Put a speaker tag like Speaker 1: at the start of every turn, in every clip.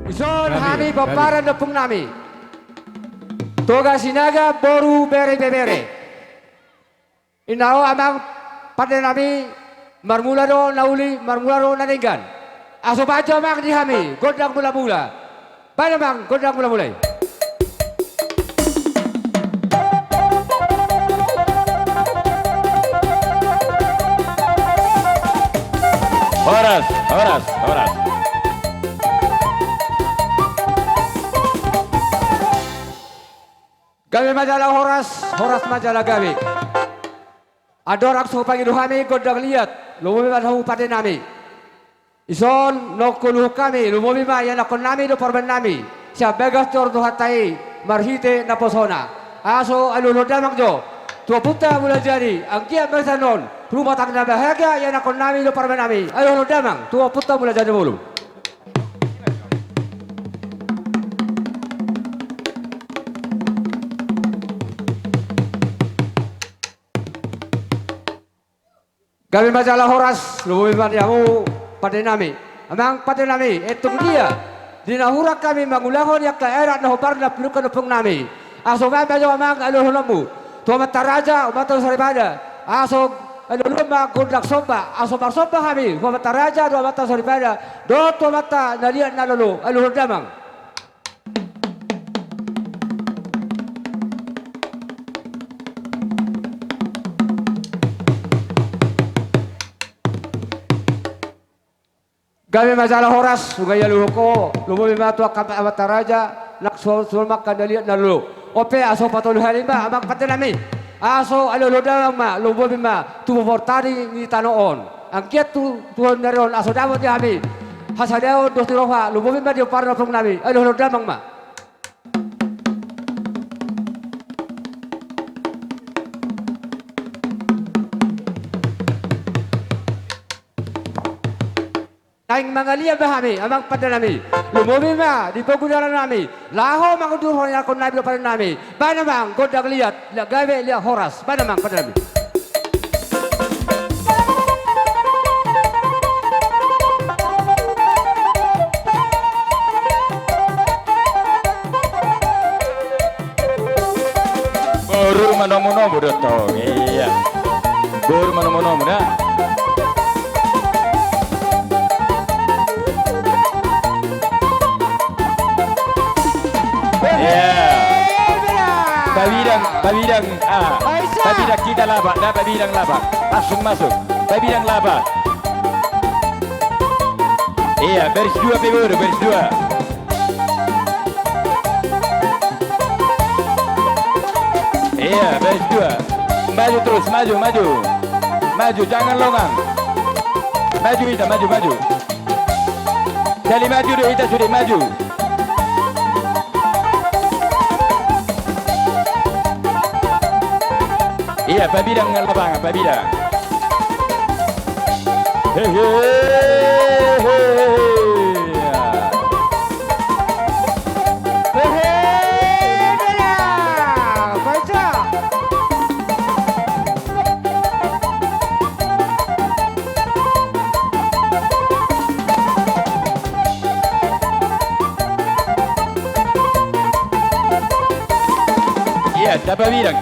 Speaker 1: Ison kami paparan na pong nami. Toga sinaga boru bere bebere. Inao amang pada nami marmula do nauli marmula do naninggan. Aso baca mang di kami godang mula-mula. Pada mang godang mula-mulai.
Speaker 2: Horas.
Speaker 1: Kami majalah horas majalah kami. Ada orang suka panggil kami godang lihat, lumumi tahu pada nami. Ison no kuluh kami, lumumi yang nakon nami do porban nami. Siya begas tor do hatai marhite na posona. Aso alulodamang jo. Tua puta mula jadi, ang kia bersanon. Rumah tangga bahagia yang nakon nami do porban nami. Alulodamang, tua puta mula jadi mulu. Kami majalah horas, lumumi yamu pada nami. Amang pada nami, etung dia. Dinahurak kami mangulahon yak ka erat na hopar na pelukan upong nami. Aso mabayo amang aluhulamu. Tua mata raja, mata saribada. Aso aluluma kundak soba. Aso marsoba kami. Tua mata raja, dua mata saribada. Do tua mata nalian na lulu, aluhulamang. Kami masalah horas, sugaya luhuko, lumumi matua kampa amata raja, sulmak kandaliat na lulu. Ope aso patuluh halimba, amang patinami. Aso aluludang ma, lumumi ma, tubuportari ni tanoon. Ang kiat tuhan naron, aso damot di kami. Hasadeo dos tiroha, lumumi ma di parna pong nami, aluludang ma. Aing mangalia bahami, amang pada nami. Lumumi ma, di pagudaran nami. Laho mangudur yang kon nabi pada nami. Bana mang godang lihat, gawe lihat horas. Bana mang pada nami.
Speaker 2: Guru manomo-nomo dotong. Iya. Guru manomo-nomo dah. Babidang kita labak, dah babidang labak, langsung masuk, babidang labak. Iya, baris dua peguru, baris dua. Iya, baris dua. Maju terus, maju, jangan longang. Maju kita, maju. Jadi maju deh, kita sudah maju. Iya, babidang lapangan, babidang. Hehehe. Iya, tababidang.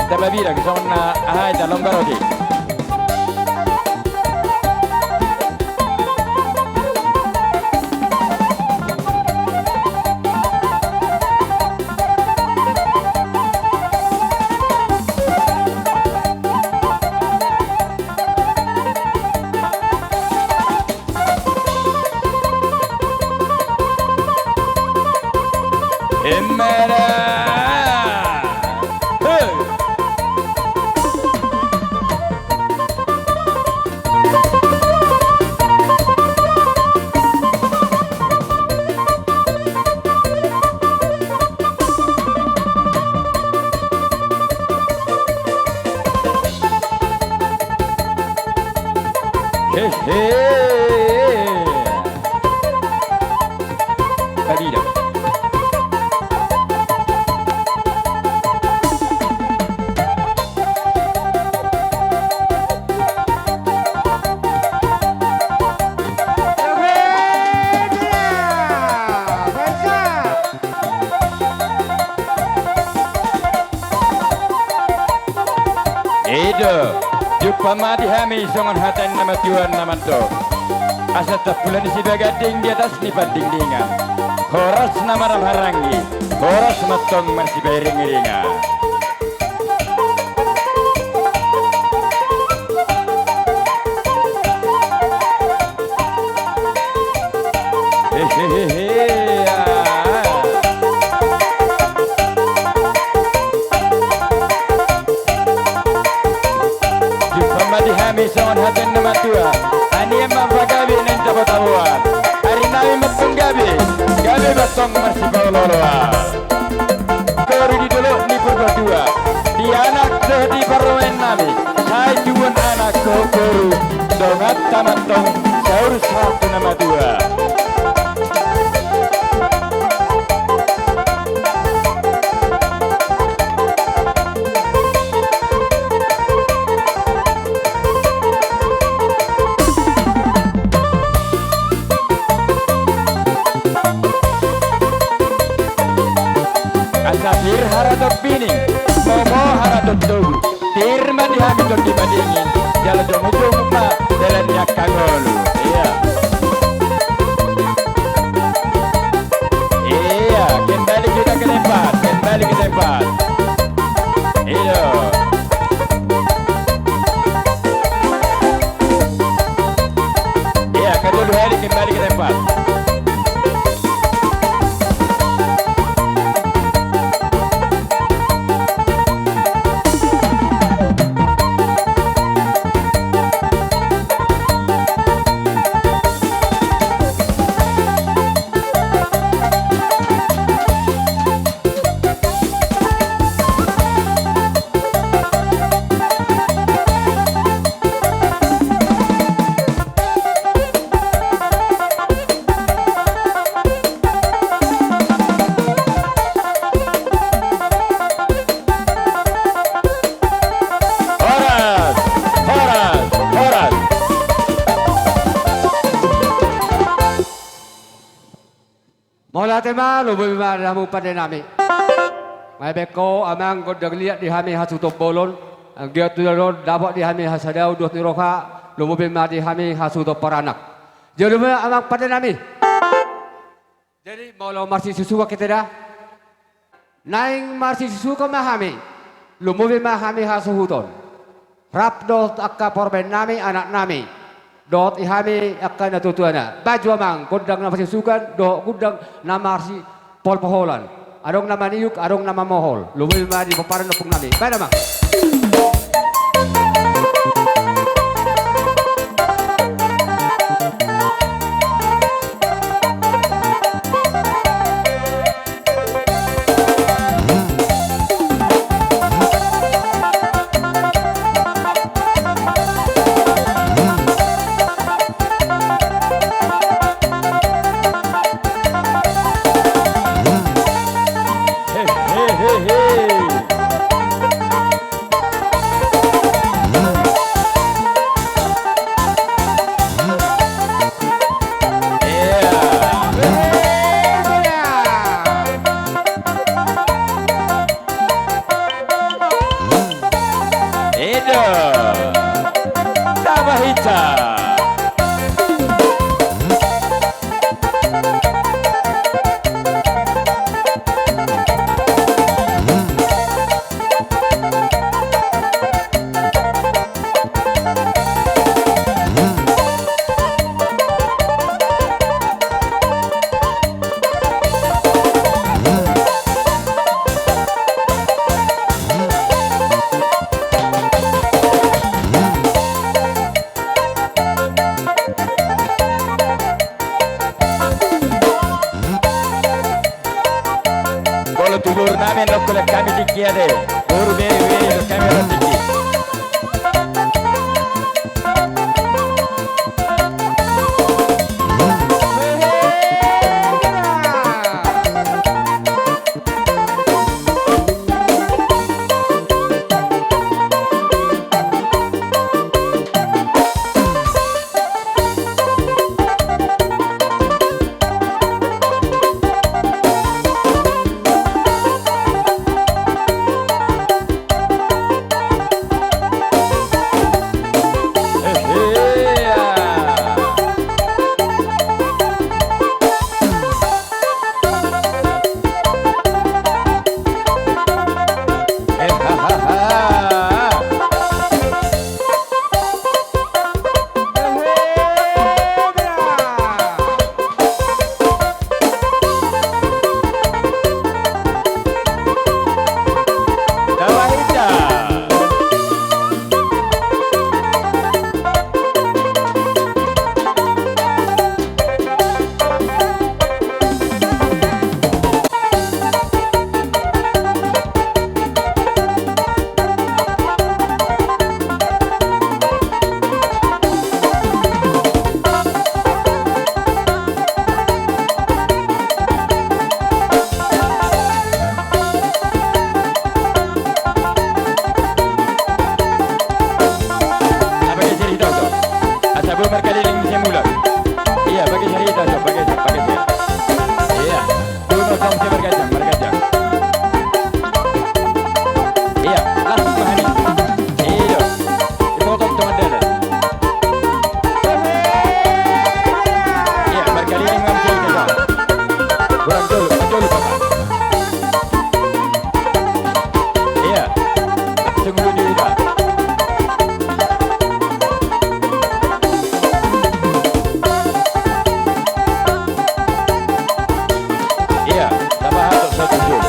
Speaker 2: Tababidang, son ahai dalam garogi. Babidang. Ida, jumpa mati hami songan hatan nama Tuhan nama do. Asal tak bulan isi gading di atas nipat dindingan. Horas nama ramharangi, horas matong masih bering-ringan. Hehehe. Di hami songan hatan nama tua ani emang bagabi nen tabo tabuan hari nami matong gabi batong masih bawa kori di dulu ni berdua di anak di parlemen nami hai juan anak koru dongat tamatong saur satu nama dua. Asafir haradot bini, momo haradot dogu. Firman dihamidot dibandingin, jalan ujung ma jalannya kagolu. Iya, kembali kita ke tempat, Iya. Iya, kedua hari kembali ke tempat.
Speaker 1: Mola tema lo bima ramu pada nami. Mai beko amang godang liat di hami hasutok bolon. Dia tu lo dapat di hami hasadau dua tiroka lo bima di hami hasutok paranak. Jadi amang pada nami. Jadi mola marsi susu kita dah. Naing marsi susu kau mahami. Lo bima hami hasuton. Rap dot akka porben nami anak nami. Dot ihami akan natutuana. Baju amang godang nama sukan do godang nama arsi pol poholan. Adong nama niuk, adong nama mohol. Lumul ma di paparan napung nami. Baik amang. Kami tinggi ada, baru beri kamera tinggi.
Speaker 2: kurang jauh Bapak. Iya, tunggu dulu Pak. Iya, tambah satu jauh.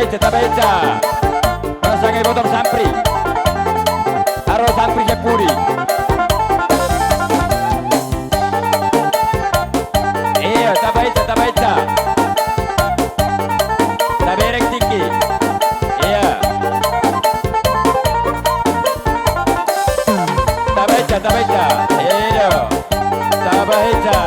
Speaker 2: Tabaita, Masangai bottom sampri, Aro sampri Japuri. Iya, tabaita, taberek tiki. Iya, tabaita. Iya, tabaita.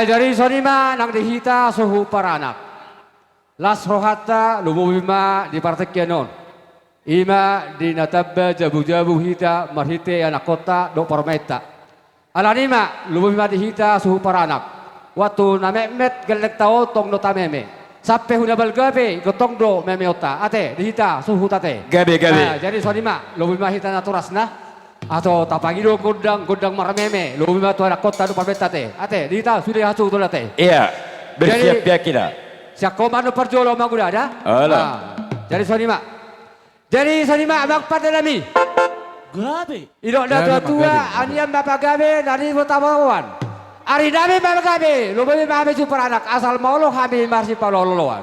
Speaker 1: Dari sonima nang dihita suhu paranak. Las rohata lumubima di partekyanon. Ima di natabba jabu-jabu hita marhite anak kota do pormeta. Alanima lumubima dihita suhu paranak. Waktu namemet gelek tao tong do tameme. Sampai hunabal gabe gotong do memeota. Ate dihita suhu tate.
Speaker 2: Gabe.
Speaker 1: Jadi sonima lumubima hita naturas nah. Atau tapangido godang marmeme lo bima tu anak kota do pabetate ate dita sudah hasu tu late
Speaker 2: iya bersiap kita
Speaker 1: siap komando perjolo maguda ada jadi sonima magpat nami
Speaker 3: Gabe.
Speaker 1: idok da tua aniam bapak gabe dari botabawan ari nami bapak gabe lo bima ame super anak asal mau lo kami masih paloloan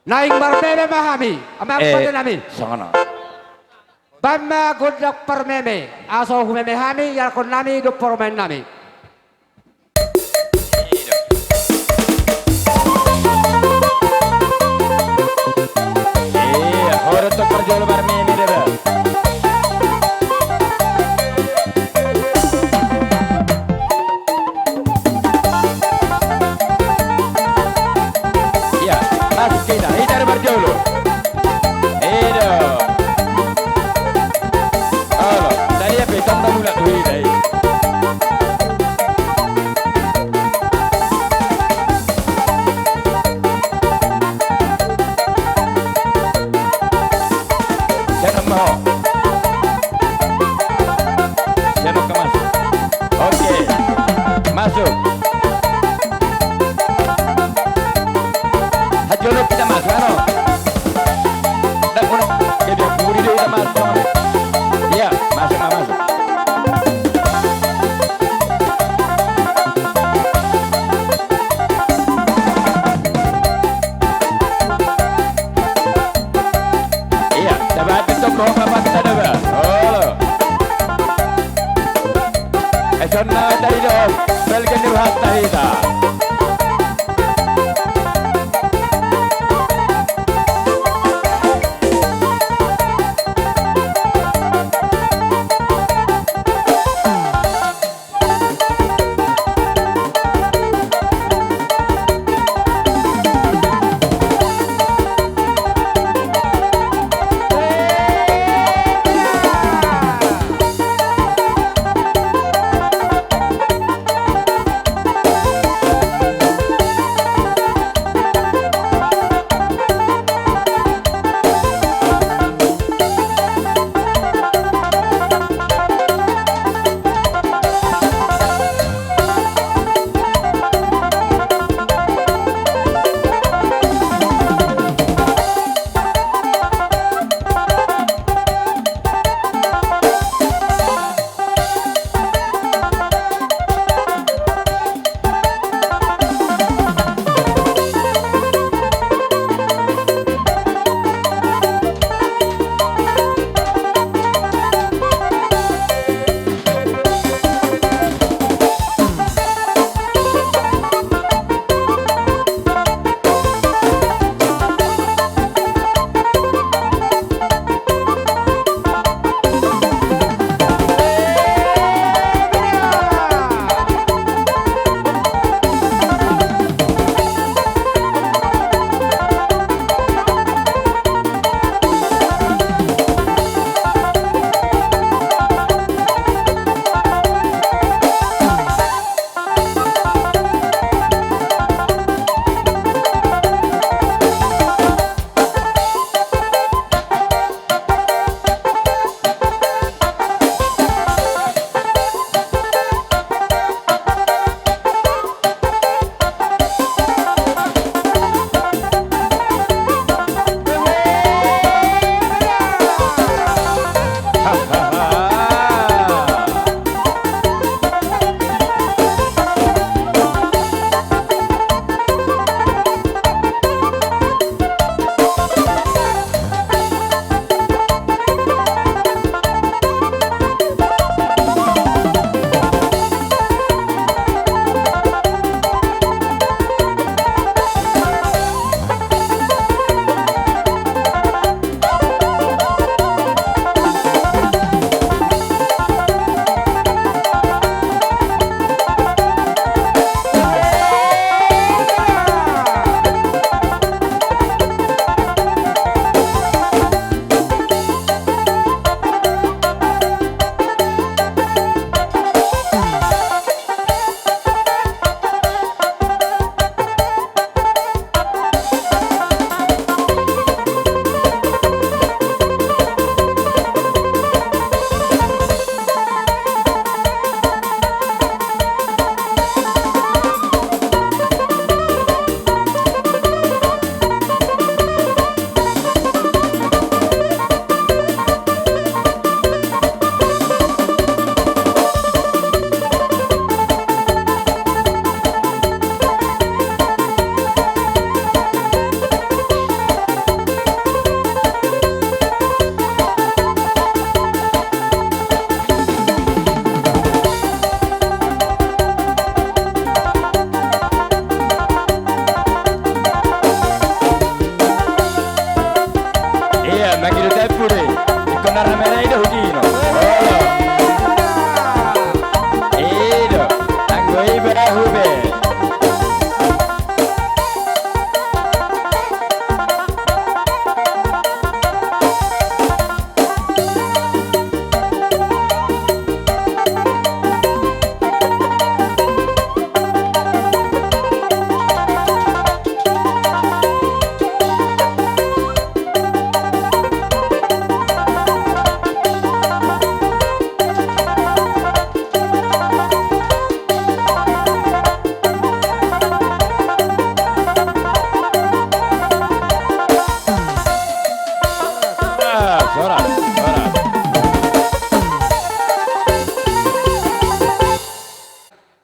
Speaker 1: naing marmeme mahami magpat nami
Speaker 2: sana
Speaker 1: Bama godak permeme, asal humeme hami, ya kon nami do permen nami.
Speaker 2: Iya, orang tu perjual permeme deh. Iya, masuk kita, ini dari perjual. Tanda mula tu ini. Jangan mau. Jangan kemas. Okey, masuk. Hajono kita masuk, ano? Tak guna. Kita buri dia kita masuk. Iya, masuk. Ikonna dari do belgen di hatta hita.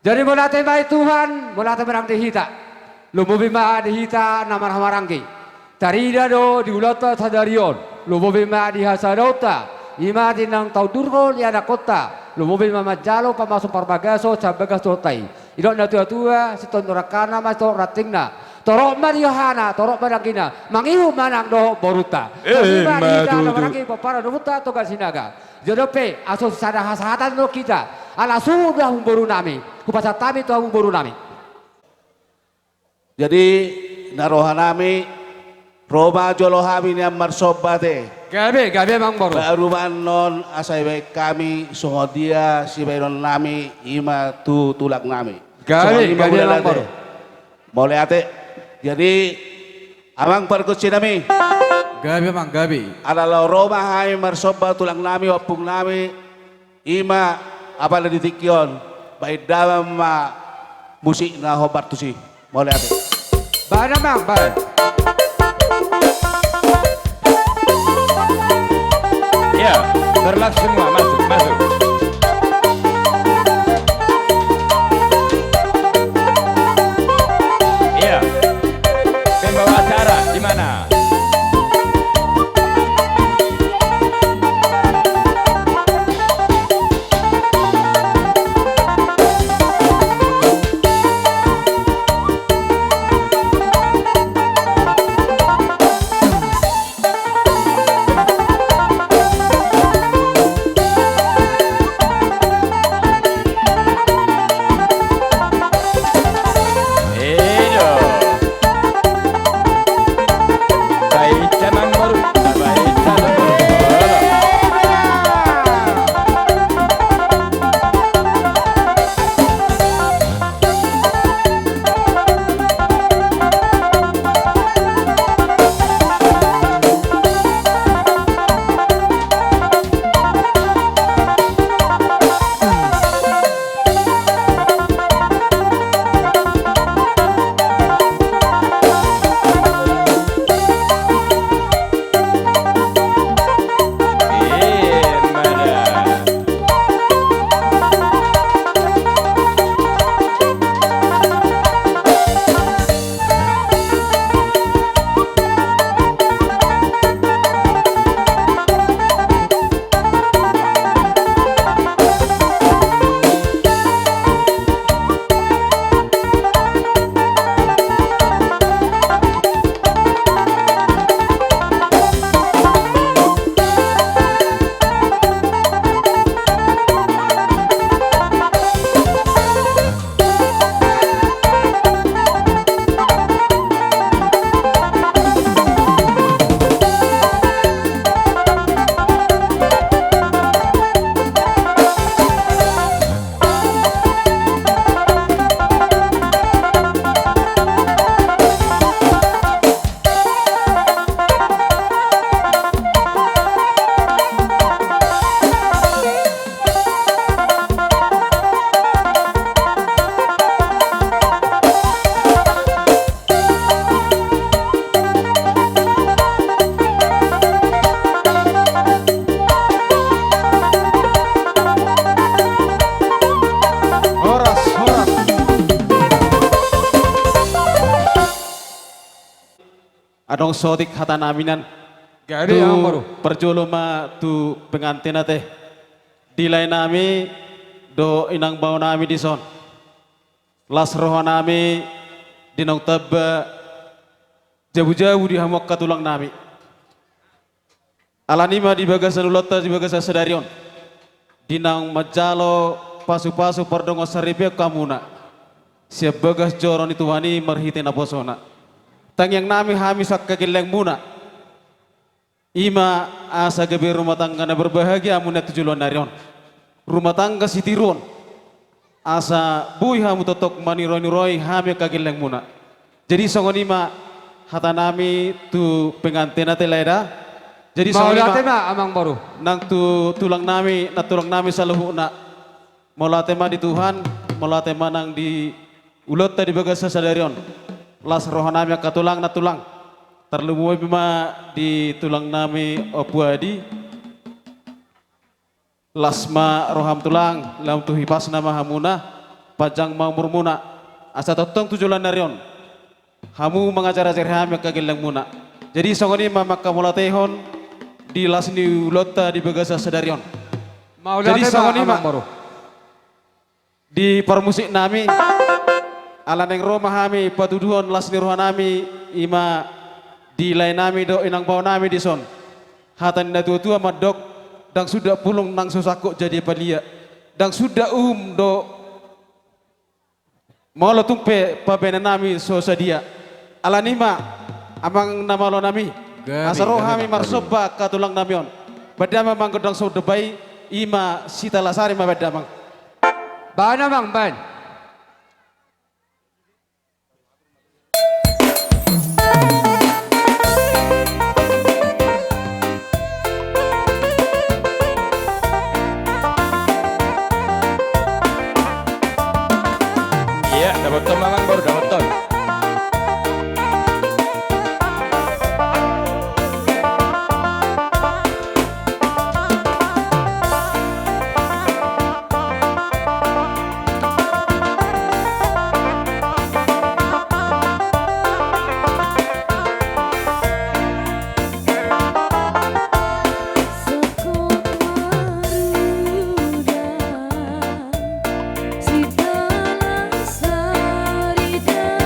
Speaker 1: Jadi mula temai Tuhan, mula temerang dihita. Lumo bima dihita namar hamarangki. Tarida do diulata tadarion. Lumo bima dihasadota. Ima dinang tau durgo liana kota. Lumobil mama jalo pamasok parbagaso sa bagas totai. Idon na tua si ton rakana mas to ratingna. Torok marihana, torok managina. Mangihu manang do boruta. Mari ida na managi para ruta to sinaga. Jodope aso sada hasatan no kita. Ala sudah humboru nami. Kupasa tami to humboru nami.
Speaker 4: Jadi narohanami Roma jolohami ni marsobate.
Speaker 1: Gabe mang boru.
Speaker 4: Baruman non asai baik kami songodia si bayron nami ima tu tulak nami.
Speaker 1: Gabe mang boru.
Speaker 4: Boleh ate. Jadi amang perkusi nami.
Speaker 3: Gabi mang gabi.
Speaker 4: Adalah Roma hai marsoba tulak nami wapung nami ima apa na ditikyon. Baik dalam ma musik na hobar tu si. Boleh ate.
Speaker 1: Bana mang ba.
Speaker 2: Ya, berlak semua masuk. Iya, pembawa acara di mana?
Speaker 3: Adong sotik hata naminan.
Speaker 1: Gabe mang boru.
Speaker 3: Perjolo ma tu pengantin teh. Dilai nami do inang bau nami di son. Las roh nami dinong teba jauh-jauh di hamok katulang nami. Alanima di bagasan ulota di bagasan sedarion. Dinang majalo pasu-pasu perdongo saripia kamuna. Siap bagas joron itu wani merhiti naposona. Tang yang nami hamis kakileng muna. Ima asa gabe rumah tangga na berbahagia amunnya tujuan narion. Rumah tangga sitirun. Asa bui hamu totok maniroi hami kakileng muna. Jadi songon ima hata nami tu pengantin teleda. Jadi songon ima
Speaker 1: amang boru.
Speaker 3: nang tulang nami saluhu na. Mola tema di Tuhan, mola tema nang di ulot tadi bagasa sadarion. Las roh nami katulang na tulang. Terlumuai bima di tulang nami opuadi. Lasma roham tulang lam tuhi pas nama hamuna pajang mau murmuna asa totong tujulan narion. Hamu mengajar-ajar hami kagilang muna. Jadi songoni mama kamulatehon di las ni ulota di bagasa sadarion.
Speaker 1: Maulana
Speaker 3: Jadi
Speaker 1: ba
Speaker 3: songo nima
Speaker 1: amang maro.
Speaker 3: di permusik nami ala neng Roma hami patuduhon las niruhan nami ima di lain nami do inang bau nami di son hatan na tua madok dang sudah pulung nang susako jadi palia dang sudah do molo tumpe pabena nami so sadia ala nima amang namalo nami
Speaker 1: Gabi,
Speaker 3: asaro
Speaker 1: gabi,
Speaker 3: hami
Speaker 1: Bang,
Speaker 3: marsoba katulang namion badama mang godang so debai ima sita lasari ma badamang
Speaker 1: Ba namang ban.
Speaker 2: Iya, dapat ton mamang baru dapat ton.
Speaker 5: Sekop maruda, si dalang sarida.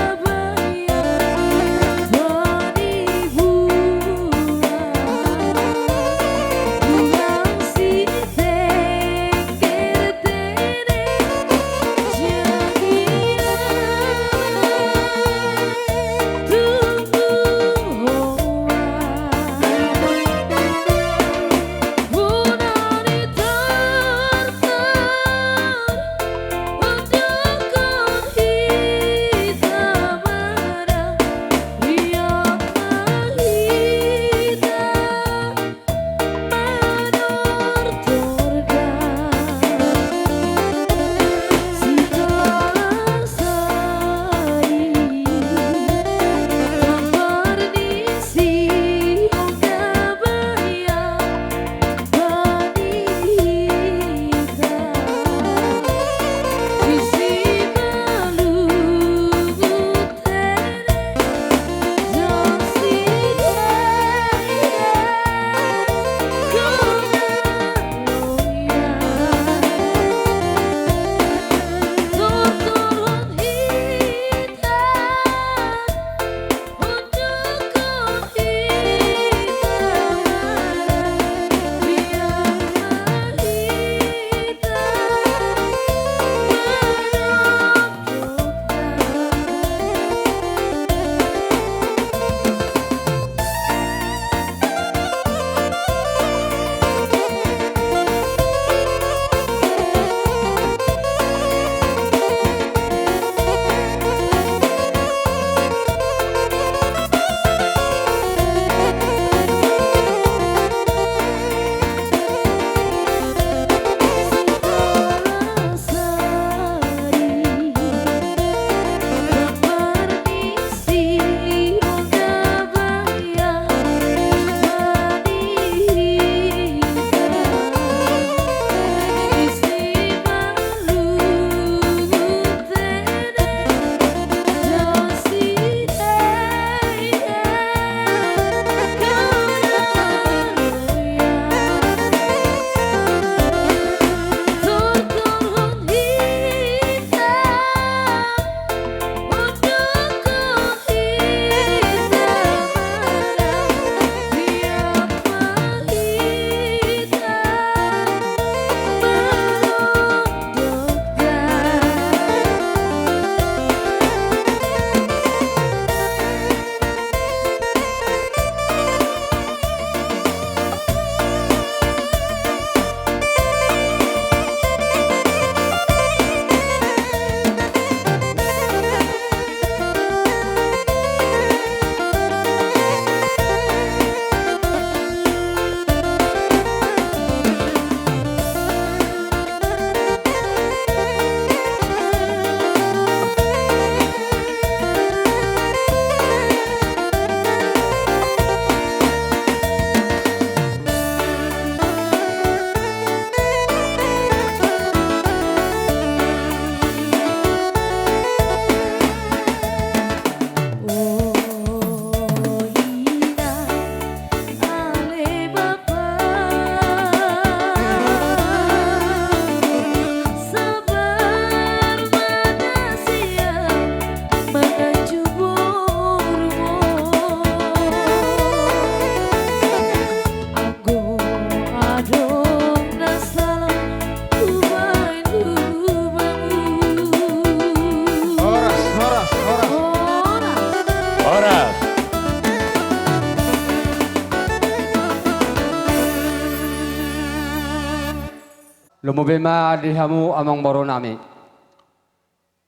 Speaker 1: lumubima dihamu amang boro nami.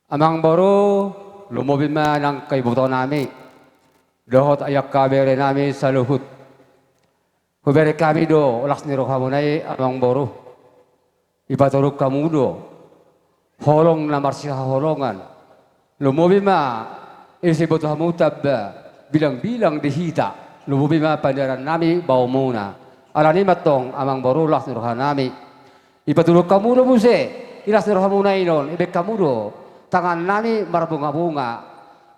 Speaker 1: Amang boro lumubima ng kaibuto nami. Dohot ayak kabere nami sa luhut. Hubere kami do ulaks niro kamunay amang boro. Ipaturuk kamu do. Holong na marsiha holongan. Lumubima isibot hamu tabba. Bilang-bilang dihita. Lumubima pandaran nami bau muna. Alani matong amang boro ulaks niro nami. Ipaturuk kamu do muse. Ilas niro kamunay non. Ibek kamu do. Tangan nami marbunga-bunga.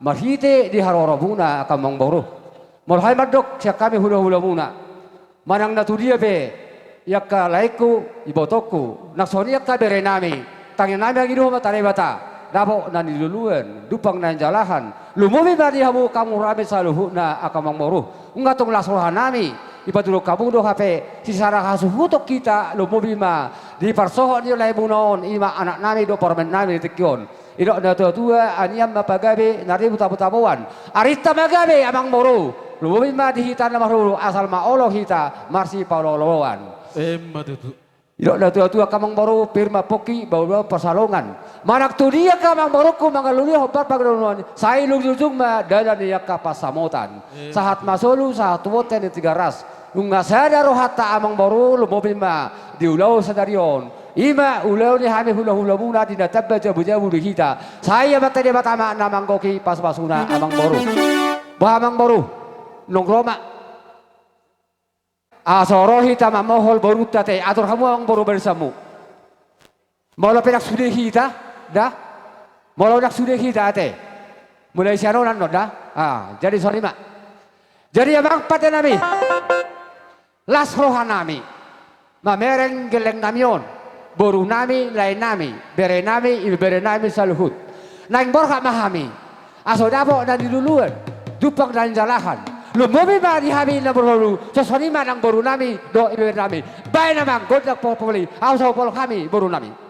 Speaker 1: Marhite di haroro muna kamang boro. Mulhay madok siya kami hula-hula muna. Manang natudia pe. Yak ka laiku ibotoku. Naksoniak ka bere nami. Tangin nami ang inuha matalebata. Dabo na niluluan. Dupang na jalahan. Lumumi ba di hamu kamu rame sa luhu na akamang boro. Ungatong lasrohan nami. Ipatulog kamu do hape. Sisara kasuhutok kita lumumi ma. Di parsohon niyo lahi munaon. Ima anak nami do parmen nami tikyon. Ino na tua anyam mapagabi nari buta-butabuan. Arita magabi amang boro. Lumumi ma dihitan na marulu asal maolo hita marsi pauloloan.
Speaker 3: Matutu.
Speaker 1: Ino na tua kamang boro pirma poki bawa persalongan. Manak tu dia kamang boro ku mangaluli hobar pagdonon. Sai lugjung ma dada dia kapasamotan. Sahat masolu sahat woten tiga ras. Nunga sadaro hatta amang boro lumumi ma diulau sadarion. Ima ulau ni hami hula-hula muna dinatabba jabu-jabu di kita. Saya matanya matama namang koki pas-pasuna amang boro. Bahamang boro. Nong Roma. Asoro hita mamohol boru tate. Atur kamu amang boro bersamu. Mula penak sudah kita. Dah. Mula penak sudah kita ate. Mulai siaronan no dah. Jadi sorry mak. Jadi amang pate nami. Las rohan nami. Mamereng geleng namion. Boru nami, lain nami, bere nami saluhut. Naing borka mahami. Aso dabo na diluluan, dupang dan jalahan. Lumumi ba di hami na borulu, sasoni man ang boru nami, do ibere nami. Bay namang godak po puli, aso polo kami, boru nami.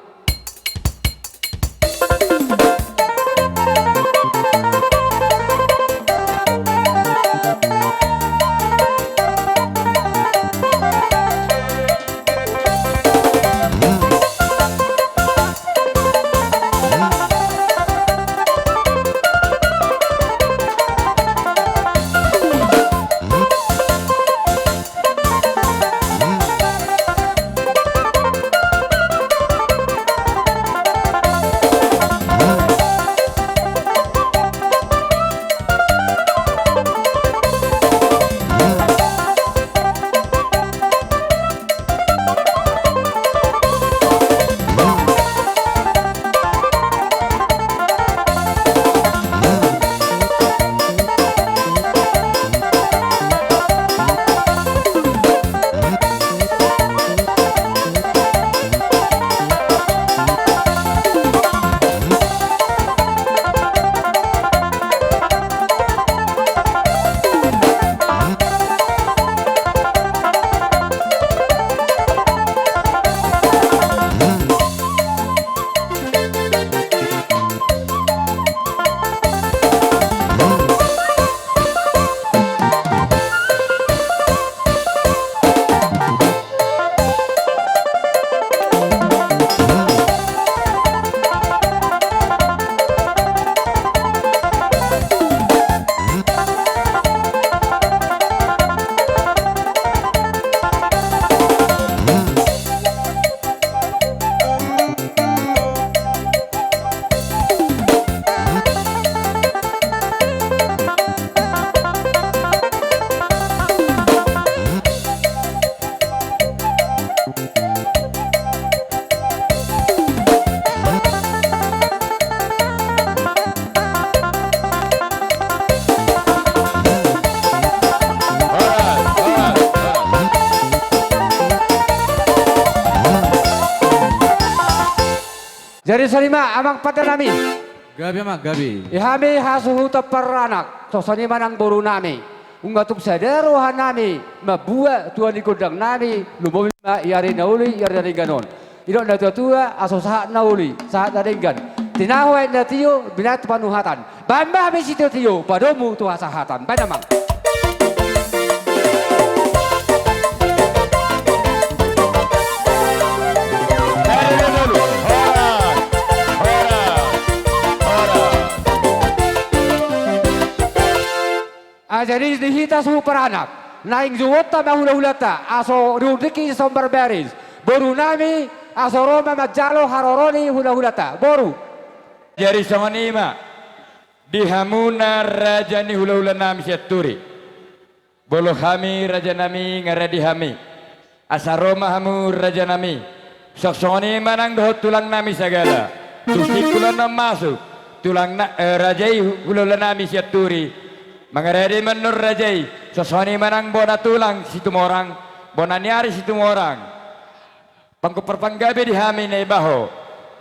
Speaker 1: Jadi salima amang pada nami.
Speaker 3: Gabi mak gabi.
Speaker 1: Ihami hasuhu taparanak. Tosani manang boru nami. Ungatuk sadaro hanami. Mabua tuan di kodang nami. Lumobi ma iari nauli iari naringanon. Idok na tua aso sahat nauli. Sahat naringan. Tinahuay na tiyo binat panuhatan. Bamba habis itu tiyo. Padomu tuha sahatan. Banamang. jadi dihita suhu peranak. Naing zuwota mahula-hulata. Aso rudiki sombar beris. Boru nami aso Roma majalo haroroni hula-hulata. Boru.
Speaker 2: Jari songonima dihamuna raja ni hula-hula nami siaturi. Bolo kami raja nami ngaradi hami. Asa Roma hamu raja nami. Sok songonima nang dohot tulang nami sagala. Tusi kulan na masuk. Tulang rajai hula-hula nami siaturi. Mangaredi menur rajai. Sosoni manang bona tulang situ morang. Bona niari situ morang. Pangko perpanggabi di hami na ibaho.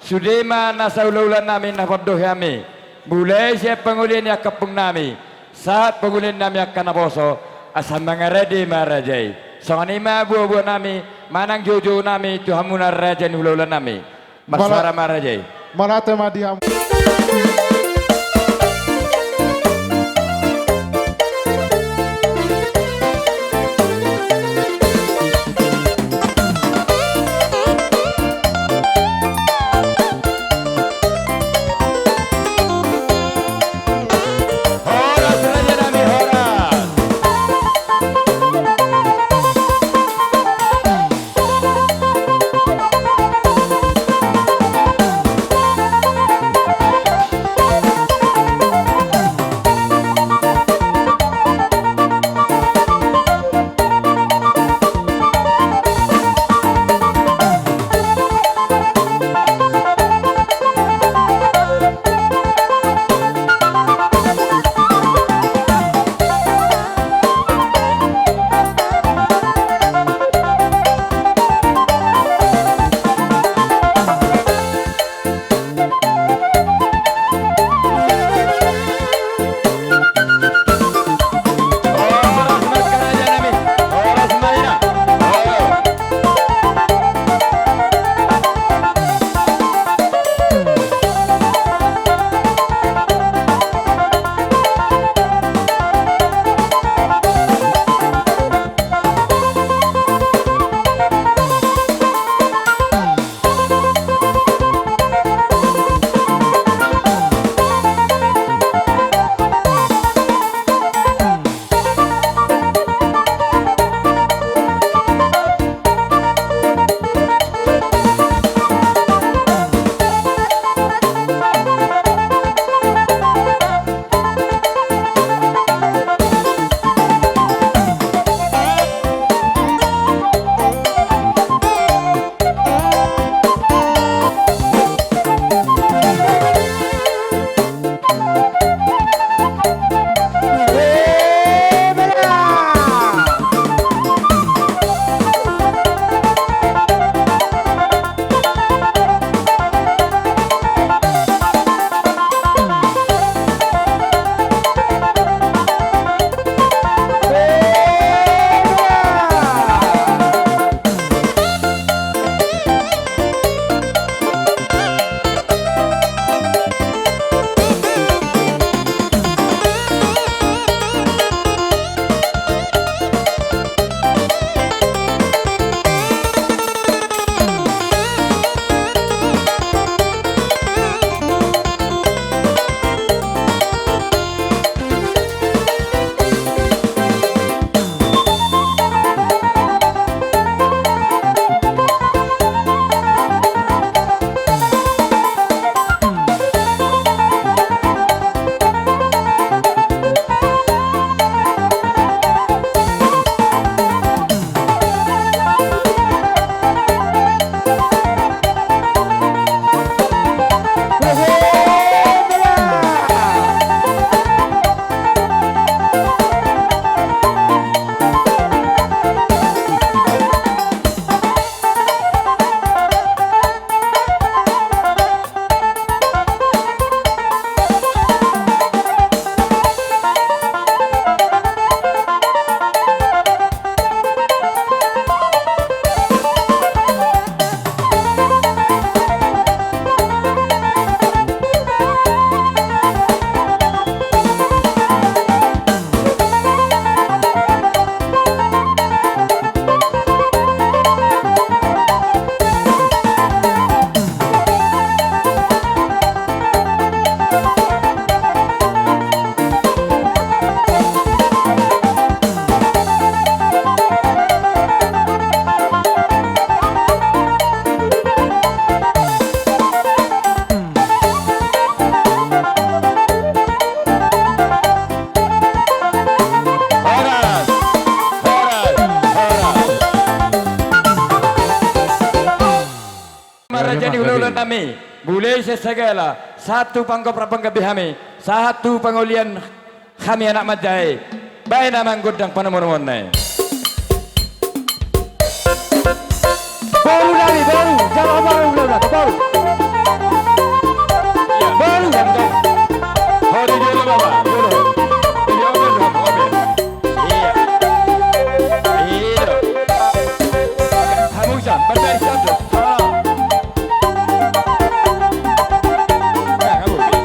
Speaker 2: Sudema nasa ula-ula namin na podo hami. Mulai siya pangulin ya kapung nami. Saat pangulin nami akan naboso. Asam mangaredi marajai. Songani ma buah-buah nami. Manang jojo nami. Tuhamuna raja ni ula-ula nami. Maswara marajai.
Speaker 5: Manate madiam.
Speaker 2: Horas raja nami horas. ulan nami mulai sesegala satu pangkop rapang gabi kami satu pengulian kami anak majai baik nama godang panamon nai
Speaker 1: Baru nami baru. Jangan baru udah baru.
Speaker 2: ya baru hari dia lo bapa dulu ini open iya iya hamusan pandai satu salah ya kamu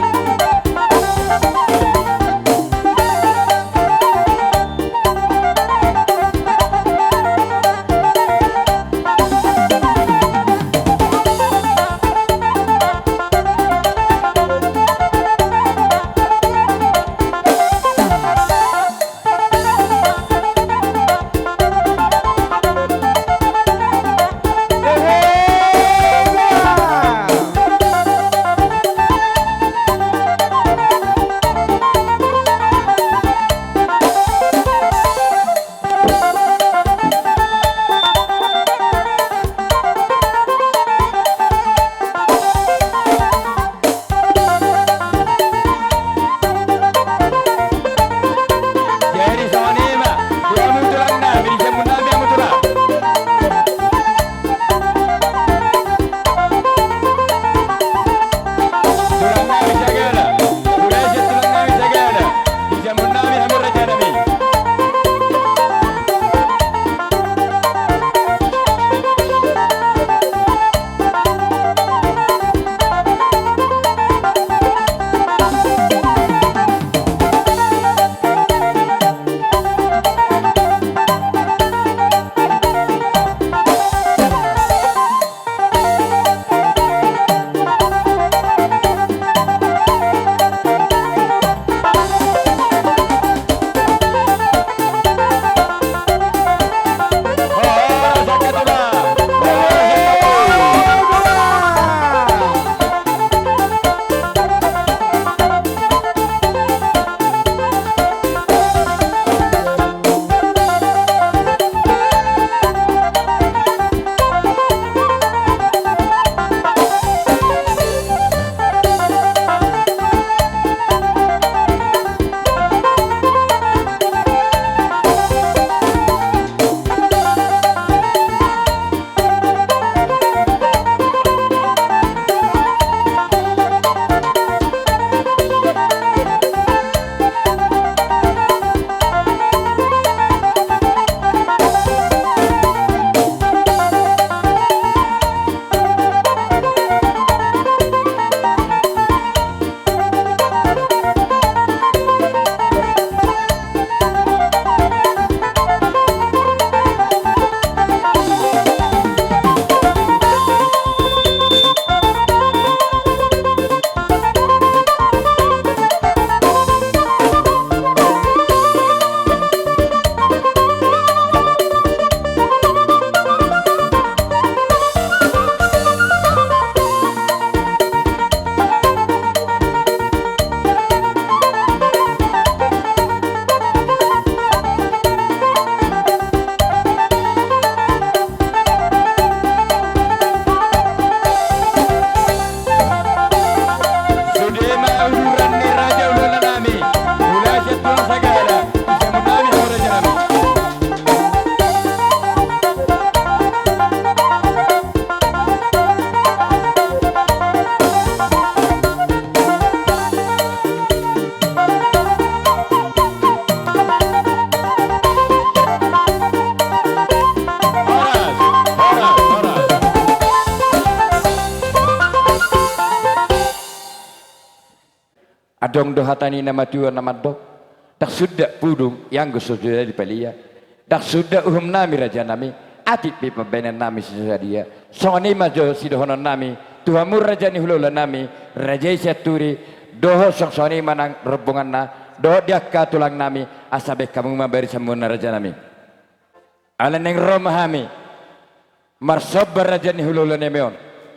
Speaker 2: adong dohatani nama tua nama dok dak sudah pudung yang sudah dipelia dak sudah uhum nami raja nami atit pi pembenan nami sesadia soni majo sidohonon nami tuhamur raja ni hulula nami raja isaturi doho soni manang rebungan na doho diakka tulang nami asabe kamu mabari samuna raja nami ala neng romahami marsobar raja ni hulula nemeon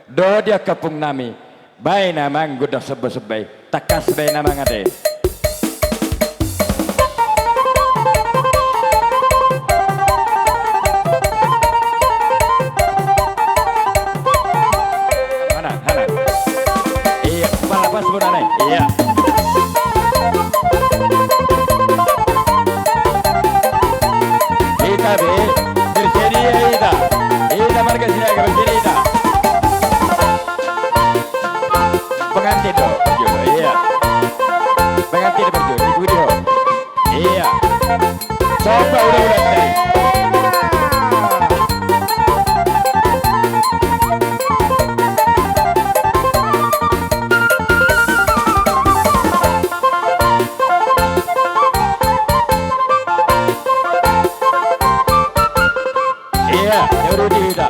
Speaker 2: doho diakka pung nami bayi namang gudak sebay takas bayi namang ade mana Mas Bonane. Iya. Ita be bersedia Ita. Ita marga siaga bersedia Ita. Pengantin do, berjodoh. Iya. Pengantin berjodoh di video. Iya. Coba udah tadi. Iya, baru kita.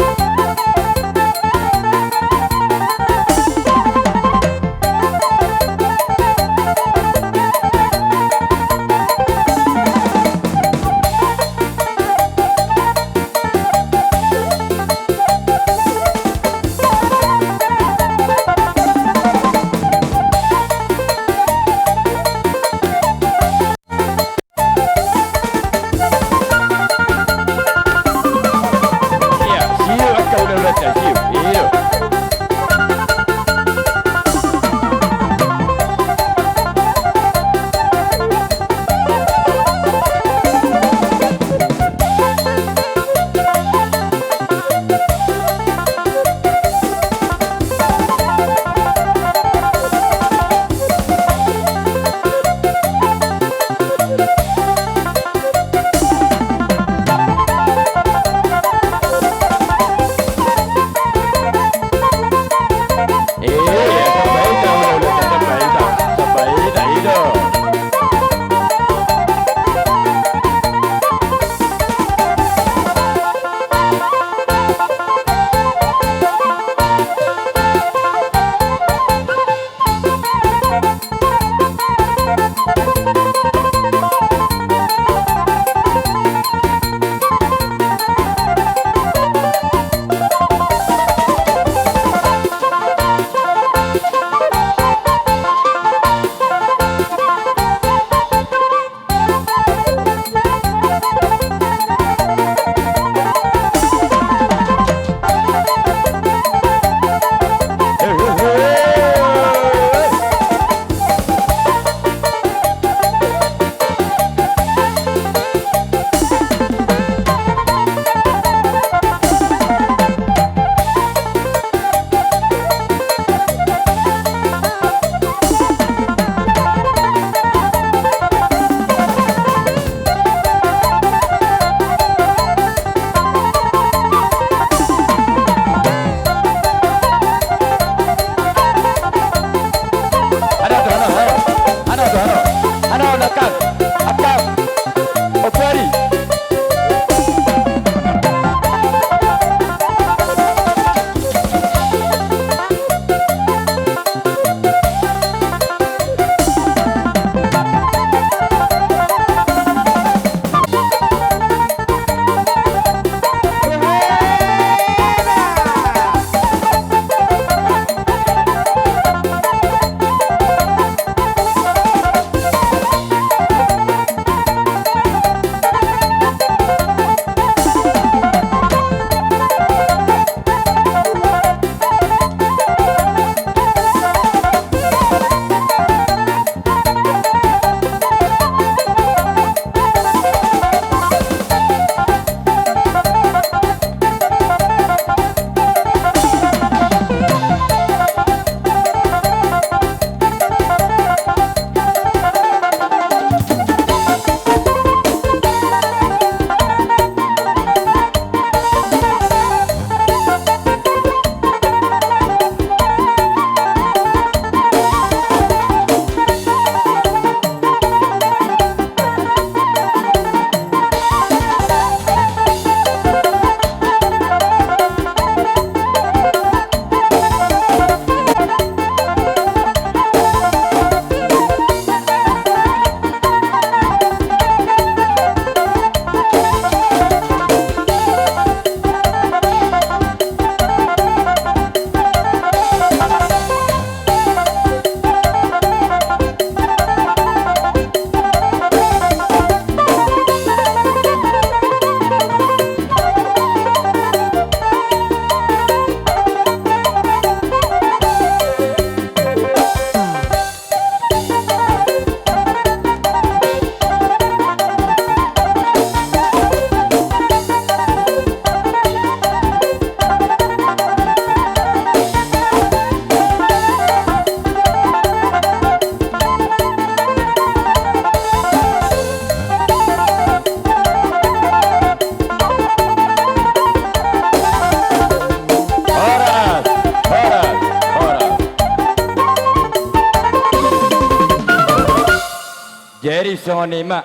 Speaker 2: dari sonima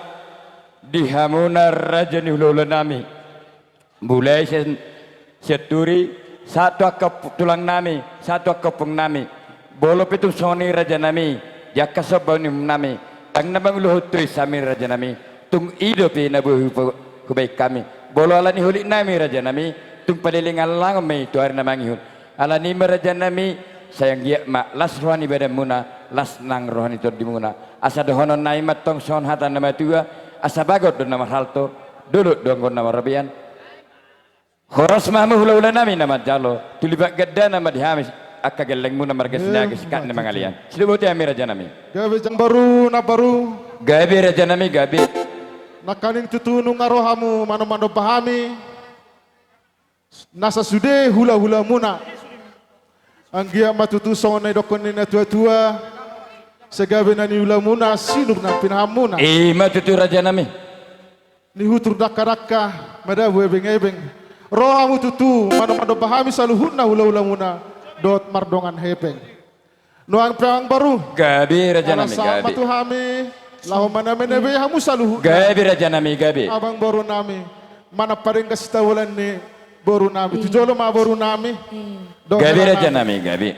Speaker 2: dihamuna raja ni hula nami mulai seturi satu akap tulang nami satu akapung nami bolo pitu soni raja nami jaka sabani nami tang nabang luhutri sami raja nami tung idopi nabu kubaik kami bolo alani huli nami raja nami tung palilingan lang may tuar namang ihun alani raja nami sayang dia mak las rohani badan muna las nang rohani tur di muna asa dohonon naimat tong son hatan nama tua asa bagot don nama halto dulu donggon nama rabian horas mahmu hula nami nama jalo tulibak gadda nama dihamis akka geleng muna marga sinaga sikat nama ngalian silubuti ami raja nami
Speaker 5: gabe jang baru na baru
Speaker 2: gabi raja nami gabi
Speaker 5: nakaning tutunu ngarohamu mano-mano pahami nasa sude hula-hula muna anggia matutu songonai dokon na tua-tua segabe nani hula muna sinuk na pinhamuna
Speaker 2: matutu raja nami
Speaker 5: ni hutur daka-daka madabu ebeng-ebeng rohamu tutu mano-mano pahami saluhuna hula-hula muna dot mardongan hepeng nuang perang baru
Speaker 2: gabi raja nami
Speaker 5: sama
Speaker 2: gabi
Speaker 5: tuhami lahu mana menebe hamu saluhu
Speaker 2: gabi raja nami gabi
Speaker 5: abang baru nami mana paling kasih tahulan ni baru nami tujolo ma baru nami
Speaker 2: gabi raja nami gabi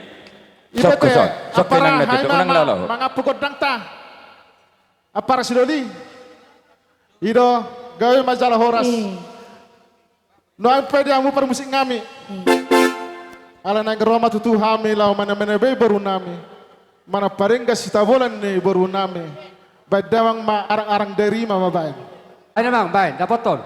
Speaker 2: sok kusok sok pinang nati tu unang lalo
Speaker 5: mga pukod nang ta apara siloli ido gawe majalah horas no ang pwede amu par musik ngami ala nang roma tutu hami lau mana menebe baru nami mana paling kasih tahulan ni baru nami badawang ma arang-arang dari mama baik
Speaker 1: Ay namang, bain, dapat ton.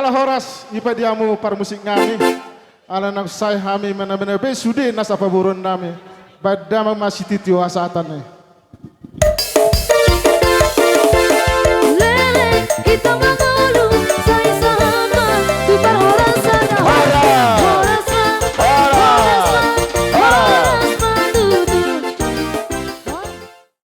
Speaker 5: majalah Horas ipa diamu par musik ngami. Ala nak sai hami mana-mana be sudi nas apa burun nami. Badama masih titio asatan nih.